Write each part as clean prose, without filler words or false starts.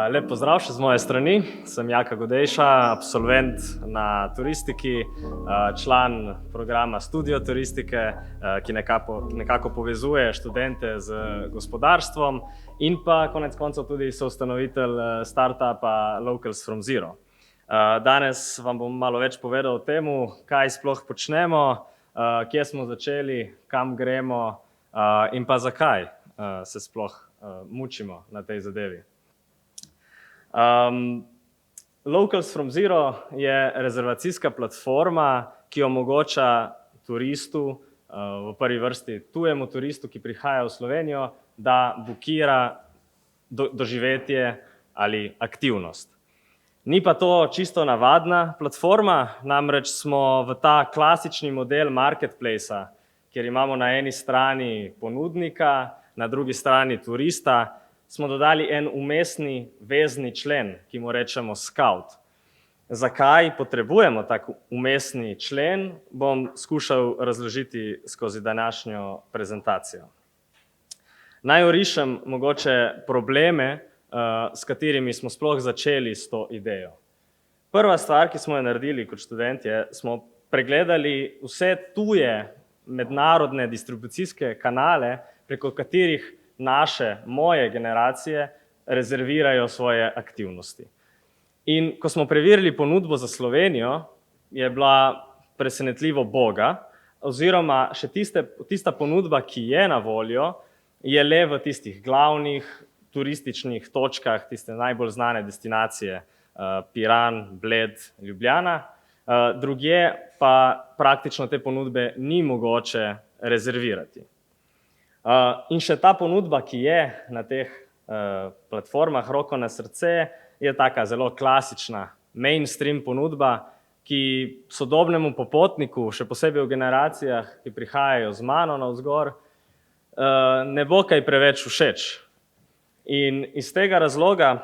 Lep pozdrav še z moje strani, sem Jaka Godejša, absolvent na turistiki, član programa Studio turistike, ki nekako povezuje študente z gospodarstvom in pa konec koncev tudi soustanovitelj startupa Locals from Zero. Danes vam bom malo več povedal o tem, kaj sploh počnemo, kje smo začeli, kam gremo in pa zakaj se sploh mučimo na tej zadevi. Locals from Zero je rezervacijska platforma, ki omogoča turistu, v prvi vrsti tujemu turistu, ki prihaja v Slovenijo, da bukira doživetje ali aktivnost. Ni pa to čisto navadna platforma, namreč smo v ta klasični model marketplacea, kjer imamo na eni strani ponudnika, na drugi strani turista, smo dodali en umestni vezni člen, ki mu rečemo scout. Zakaj potrebujemo tak umestni člen, bom skušal razložiti skozi današnjo prezentacijo. Naj orišem mogoče probleme, s katerimi smo sploh začeli s to idejo. Prva stvar, ki smo jo naredili kot študentje, smo pregledali vse tuje mednarodne distribucijske kanale, preko katerih moje generacije rezervirajo svoje aktivnosti. In ko smo preverili ponudbo za Slovenijo, je bila presenetljivo boga, oziroma še tista ponudba, ki je na voljo, je le v tistih glavnih turističnih točkah, tiste najbolj znane destinacije, Piran, Bled, Ljubljana, drugje pa praktično te ponudbe ni mogoče rezervirati. In še ta ponudba, ki je na teh platformah, roko na srce, je taka zelo klasična mainstream ponudba, ki sodobnemu popotniku, še posebej v generacijah, ki prihajajo z mano navzgor, ne bo kaj preveč všeč. In iz tega razloga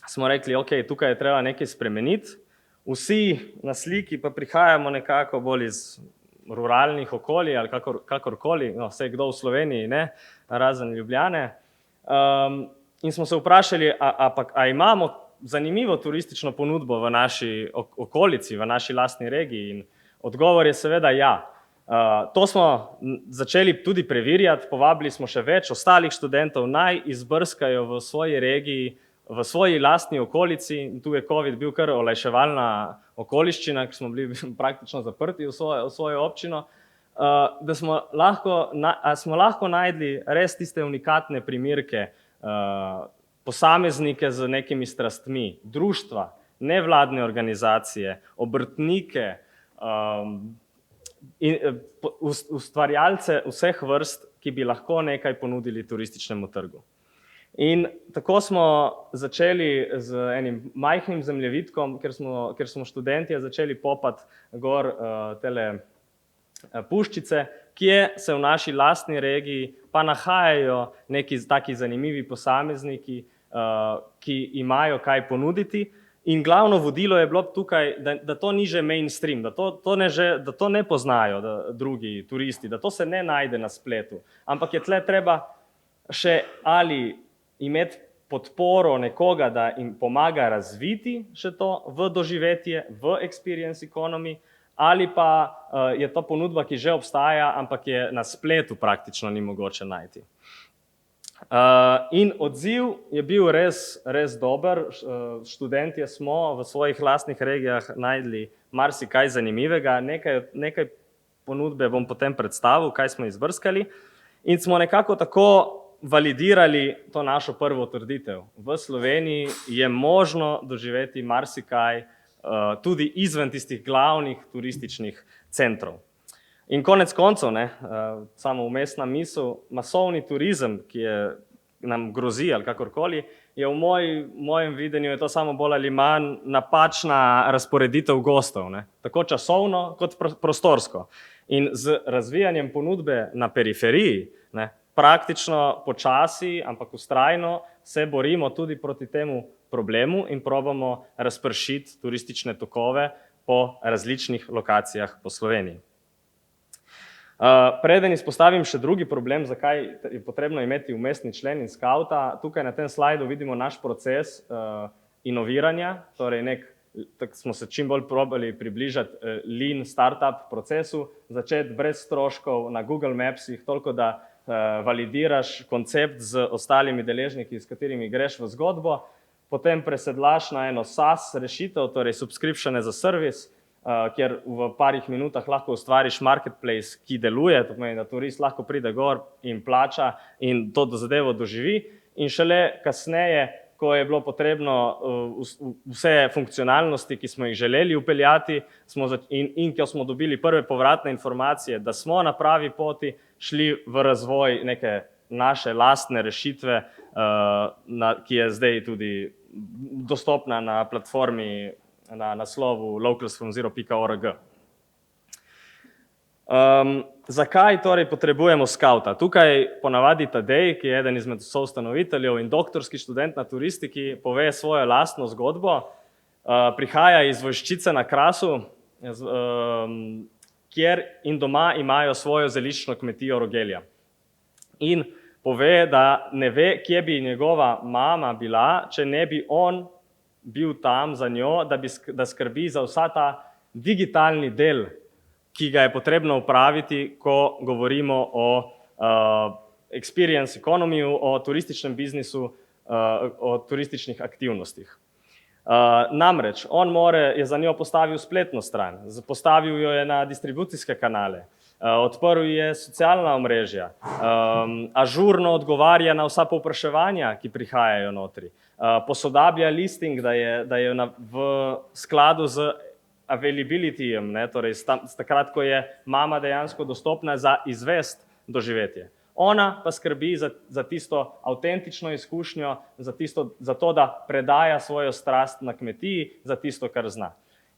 smo rekli, ok, tukaj je treba nekaj spremeniti. Vsi na sliki pa prihajamo nekako bolj iz ruralnih okolij ali kakorkoli, no, vse kdo v Sloveniji, ne, razen Ljubljane. In smo se vprašali, a imamo zanimivo turistično ponudbo v naši okolici, v naši lastni regiji, in odgovor je seveda ja. To smo začeli tudi preverjati, povabili smo še več ostalih študentov, naj izbrskajo v svoji regiji, v svoji lastni okolici, in tu je COVID bil kar olajševalna okoliščina, ker smo bili praktično zaprti v svojo občino, da smo lahko najdli res tiste unikatne primerke, posameznike z nekimi strastmi, društva, nevladne organizacije, obrtnike, ustvarjalce vseh vrst, ki bi lahko nekaj ponudili turističnemu trgu. In tako smo začeli z enim majhnim zemljevidkom, ker smo študentje začeli popati gor tele puščice, kje se v naši lastni regiji pa nahajajo neki taki zanimivi posamezniki, ki imajo kaj ponuditi. In glavno vodilo je bilo tukaj, da to ni že mainstream, da to ne poznajo drugi turisti, da to se ne najde na spletu, ampak je tle treba še ali imeti podporo nekoga, da jim pomaga razviti še to v doživetje, v experience economy, ali pa je to ponudba, ki že obstaja, ampak je na spletu praktično ni mogoče najti. In odziv je bil res dober, študentje smo v svojih lastnih regijah najdli marsikaj zanimivega, nekaj ponudbe bom potem predstavil, kaj smo izbrskali, in smo nekako tako validirali to našo prvo trditev. V Sloveniji je možno doživeti marsikaj, tudi izven tistih glavnih turističnih centrov. In konec koncev, samo vmesna misel, masovni turizem, ki nam grozi ali kakorkoli, je v mojem videnju je to samo bolj ali manj napačna razporeditev gostov, tako časovno kot prostorsko. In z razvijanjem ponudbe na periferiji, praktično počasi, ampak vztrajno se borimo tudi proti temu problemu in probamo razpršiti turistične tokove po različnih lokacijah po Sloveniji. Preden izpostavim še drugi problem, zakaj je potrebno imeti vmesni člen in skauta, tukaj na tem slajdu vidimo naš proces inoviranja, torej smo se čim bolj probali približati lean startup procesu, začeti brez stroškov na Google Mapsih, toliko da validiraš koncept z ostalimi deležniki, s katerimi greš v zgodbo, potem presedlaš na eno SaaS rešitev, torej subscription as a service, kjer v parih minutah lahko ustvariš marketplace, ki deluje, to pomeni, da turist lahko pride gor in plača in to zadevo doživi. In šele kasneje, ko je bilo potrebno vse funkcionalnosti, ki smo jih želeli vpeljati in ko smo dobili prve povratne informacije, da smo na pravi poti šli v razvoj neke naše lastne rešitve, ki je zdaj tudi dostopna na platformi na naslovu localsfromzero.org. Zakaj torej potrebujemo skauta? Tukaj ponavadi Tadej, ki je eden izmed soustanoviteljev in doktorski študent na turistiki, pove svojo lastno zgodbo. Prihaja iz Vojščice na Krasu, kjer in doma imajo svojo zeliščno kmetijo Rogelja. In pove, da ne ve, kje bi njegova mama bila, če ne bi on bil tam za njo, da skrbi za vsa ta digitalni del, ki ga je potrebno upraviti, ko govorimo o experience economiju, o turističnem biznisu, o turističnih aktivnostih. Namreč, on je za njo postavil spletno stran, postavil jo je na distribucijske kanale, odprl je socialna omrežja, ažurno odgovarja na vsa povpraševanja, ki prihajajo notri, posodablja listing, da je v skladu z availabilityjem, torej takrat, ko je mama dejansko dostopna za izvest doživetje. Ona pa skrbi za tisto avtentično izkušnjo, za to, da predaja svojo strast na kmetiji, za tisto, kar zna.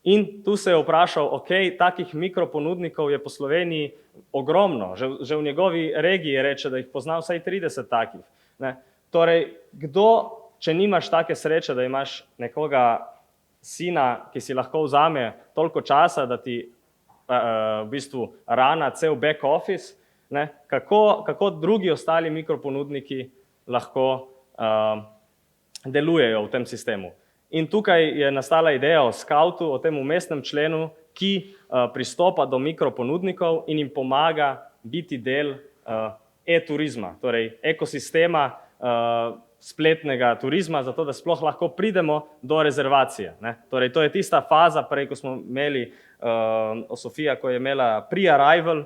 In tu se je vprašal, takih mikroponudnikov je po Sloveniji ogromno, že v njegovi regiji reče, da jih pozna vsaj 30 takih. Torej, če nimaš take sreče, da imaš nekoga sina, ki si lahko vzame toliko časa, da ti v bistvu rana cel back office, kako drugi ostali mikroponudniki lahko delujejo v tem sistemu. In tukaj je nastala ideja o skautu, o tem vmesnem členu, ki pristopa do mikroponudnikov in jim pomaga biti del e-turizma, torej ekosistema spletnega turizma, zato da sploh lahko pridemo do rezervacije. Torej, to je tista faza, prej, ko smo imeli Sofija, ko je imela pre-arrival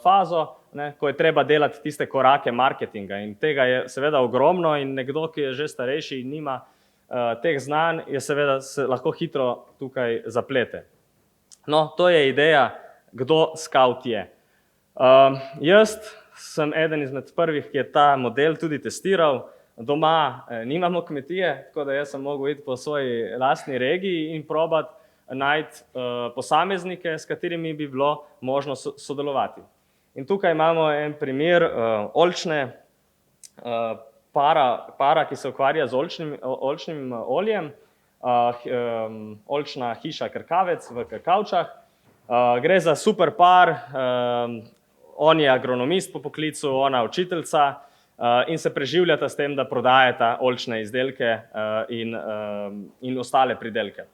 fazo, ko je treba delati tiste korake marketinga in tega je seveda ogromno in nekdo, ki je že starejši in nima teh znanj, je seveda se lahko hitro tukaj zaplete. No, to je ideja, kdo skaut je. Jaz sem eden izmed prvih, ki je ta model tudi testiral. Doma nimamo kmetije, tako da jaz sem mogel iti po svoji lastni regiji in probati najti posameznike, s katerimi bi bilo možno sodelovati. In tukaj imamo en primer oljčne para, ki se ukvarja z oljčnim oljem, oljčna hiša Krkavec v Krkavčah. Gre za super par, on je agronomist po poklicu, ona učiteljica, in se preživljata s tem, da prodajata oljčne izdelke in ostale pridelke.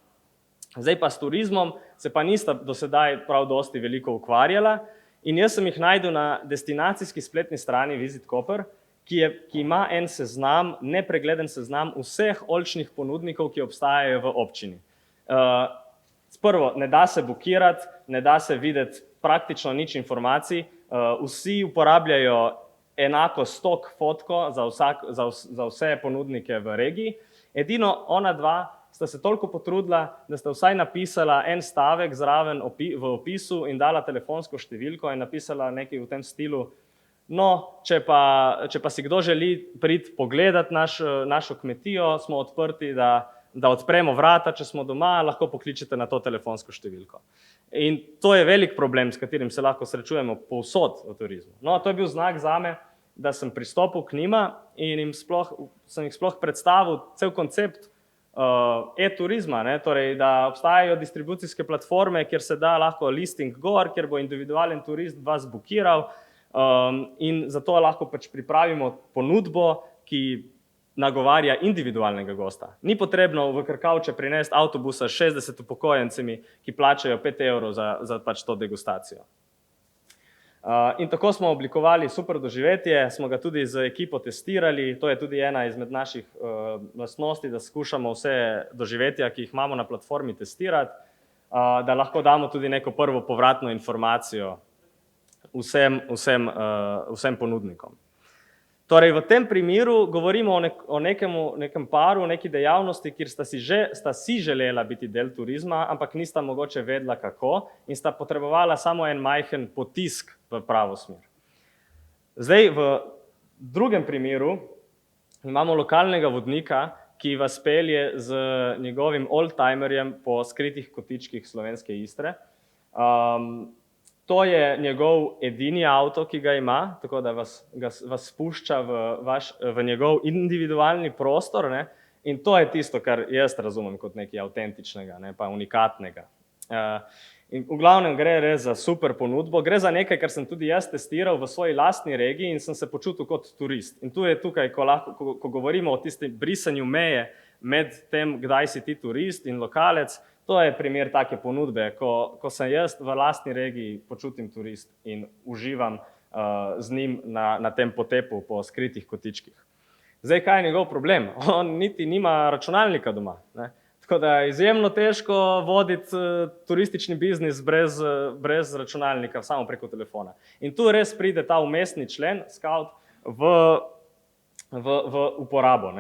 Zdaj pa s turizmom se pa nista do sedaj prav dosti veliko ukvarjala in jaz sem jih našel na destinacijski spletni strani Visit Koper, ki ima en seznam, nepregleden seznam vseh oljčnih ponudnikov, ki obstajajo v občini. Prvo, ne da se bukirati, ne da se videti praktično nič informacij, vsi uporabljajo enako stok fotko za vse ponudnike v regiji. Edino ona dva sta se toliko potrudila, da sta vsaj napisala en stavek zraven v opisu in dala telefonsko številko in napisala nekaj v tem stilu. No, če pa si kdo želi priti pogledati našo kmetijo, smo odprti, da odpremo vrata, če smo doma, lahko pokličete na to telefonsko številko. In to je velik problem, s katerim se lahko srečujemo povsod v turizmu. No, to je bil znak zame, da sem pristopil k njima in sem jih sploh predstavil cel koncept e-turizma, torej, da obstajajo distribucijske platforme, kjer se da lahko listing gor, kjer bo individualen turist vas bukiral in zato lahko pač pripravimo ponudbo, ki nagovarja individualnega gosta. Ni potrebno v Krkavče prinesti avtobusa s 60 upokojencami, ki plačajo 5 evrov za pač to degustacijo. In tako smo oblikovali super doživetje, smo ga tudi z ekipo testirali, to je tudi ena izmed naših lastnosti, da skušamo vse doživetja, ki jih imamo na platformi, testirati, da lahko damo tudi neko prvo povratno informacijo vsem ponudnikom. Torej, v tem primeru govorimo o nekem paru, neki dejavnosti, kjer sta si želela biti del turizma, ampak nista mogoče vedela kako in sta potrebovala samo en majhen potisk v pravo smer. Zdaj, v drugem primeru imamo lokalnega vodnika, ki vas pelje z njegovim oldtimerjem po skritih kotičkih slovenske Istre. To je njegov edini avto, ki ga ima, tako da vas spušča v njegov individualni prostor, in to je tisto, kar jaz razumem kot nekaj avtentičnega, pa unikatnega. In v glavnem gre res za super ponudbo, gre za nekaj, kar sem tudi jaz testiral v svoji lastni regiji in sem se počutil kot turist. In tu je tukaj, ko govorimo o tistem brisanju meje med tem, kdaj si ti turist in lokalec, to je primer take ponudbe, ko se jaz v lastni regiji počutim turist in uživam z njim na tem potepu po skritih kotičkih. Zdaj, kaj je njegov problem? On niti nima računalnika doma, tako da je izjemno težko voditi turistični biznis brez računalnika, samo preko telefona. In tu res pride ta vmesni člen, Scout, v uporabo.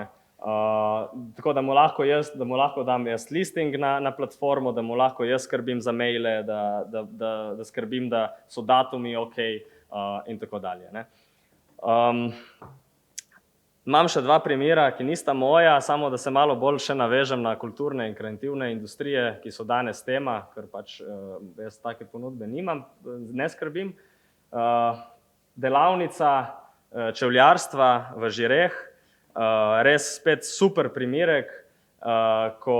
Tako da mu lahko dam jaz listing na platformo, da mu lahko jaz skrbim za maile, da skrbim, da so datumi ok in tako dalje. Imam še dva primera, ki nista moja, samo da se malo bolj še navežem na kulturne in kreativne industrije, ki so danes tema, ker pač jaz take ponudbe nimam, ne skrbim. Delavnica čevljarstva v Žireh, res spet super primerek, ko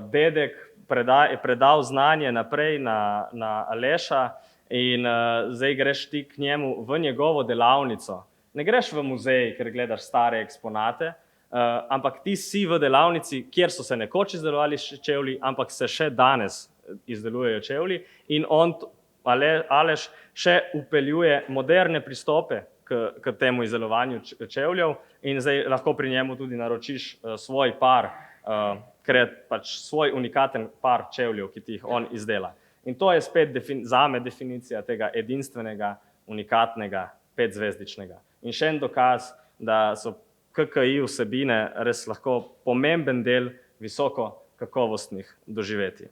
dedek je predal znanje naprej na Aleša in zdaj greš ti k njemu v njegovo delavnico. Ne greš v muzej, ker gledaš stare eksponate, ampak ti si v delavnici, kjer so se nekoč izdelovali čevlji, ampak se še danes izdelujejo čevlji in Aleš še vpeljuje moderne pristope k temu izdelovanju čevljev in zdaj lahko pri njemu tudi naročiš svoj par, ker je pač svoj unikaten par čevljev, ki ti jih on izdela. In to je spet zame definicija tega edinstvenega, unikatnega, 5-zvezdičnega. In še en dokaz, da so KKI vsebine res lahko pomemben del visoko kakovostnih doživetij.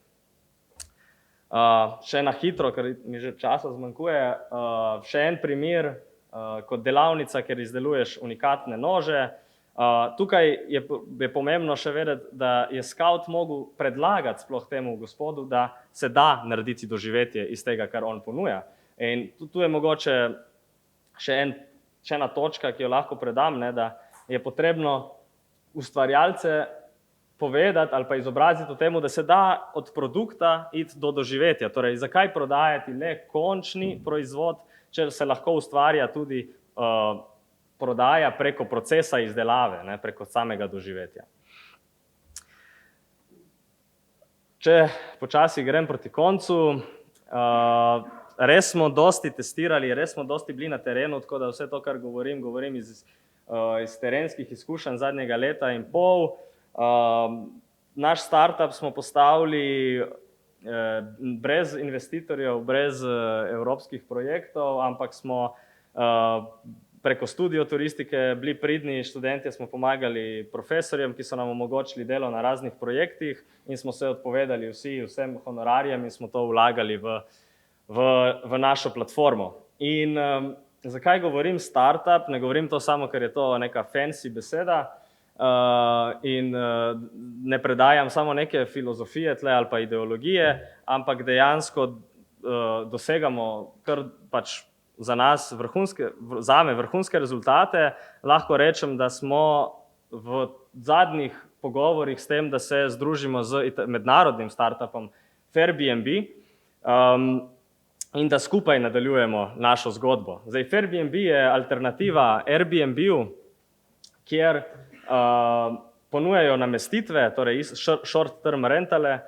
Še na hitro, ker mi že časa zmanjkuje, še en primer kot delavnica, kjer izdeluješ unikatne nože. Tukaj je pomembno še vedeti, da je Scout mogel predlagati sploh temu gospodu, da se da narediti doživetje iz tega, kar on ponuja. In tu je mogoče še ena točka, ki jo lahko predam, da je potrebno ustvarjalce povedati ali pa izobraziti o tem, da se da od produkta iti do doživetja. Torej, zakaj prodajati le končni proizvod, če se lahko ustvarja tudi prodaja preko procesa izdelave, preko samega doživetja. Če počasi grem proti koncu, res smo dosti testirali, res smo dosti bili na terenu, tako da vse to, kar govorim iz terenskih izkušenj zadnjega leta in pol. Naš startup smo postavili brez investitorjev, brez evropskih projektov, ampak smo preko Studio turistike bili pridni študentje, smo pomagali profesorjem, ki so nam omogočili delo na raznih projektih in smo se odpovedali vsem honorarjem in smo to vlagali v našo platformo. In zakaj govorim startup? Ne govorim to samo, ker je to neka fancy beseda in ne predajam samo neke filozofije tle ali pa ideologije, ampak dejansko dosegamo kar pač za nas zame vrhunske rezultate, lahko rečem, da smo v zadnjih pogovorih s tem, da se združimo z mednarodnim startupom Fairbnb in da skupaj nadaljujemo našo zgodbo. Zdaj, Fairbnb je alternativa Airbnb-u, kjer ponujajo namestitve, torej short-term rentale,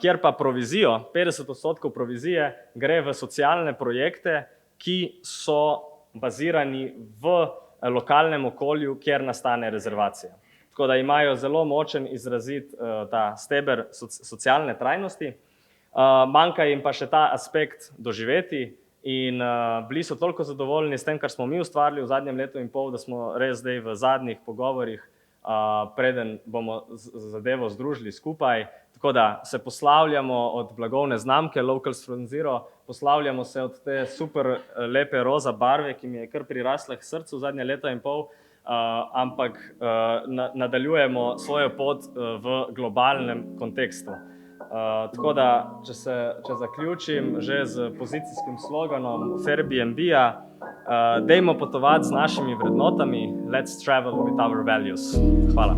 kjer pa provizijo, 50% provizije, gre v socialne projekte, ki so bazirani v lokalnem okolju, kjer nastane rezervacija. Tako da imajo zelo močen izrazit ta steber socialne trajnosti. Manjka jim pa še ta aspekt doživeti in bili so toliko zadovoljni s tem, kar smo mi ustvarili v zadnjem letu in pol, da smo res zdaj v zadnjih pogovorih, preden bomo zadevo združili skupaj. Tako da se poslavljamo od blagovne znamke Locals from Zero, poslavljamo se od te super lepe roza barve, ki mi je kar prirasla k srcu zadnje leta in pol, ampak nadaljujemo svojo pot v globalnem kontekstu. Tako da, če zaključim že z pozicijskim sloganom Fairbnb-a, dajmo potovati z našimi vrednotami, let's travel with our values. Hvala.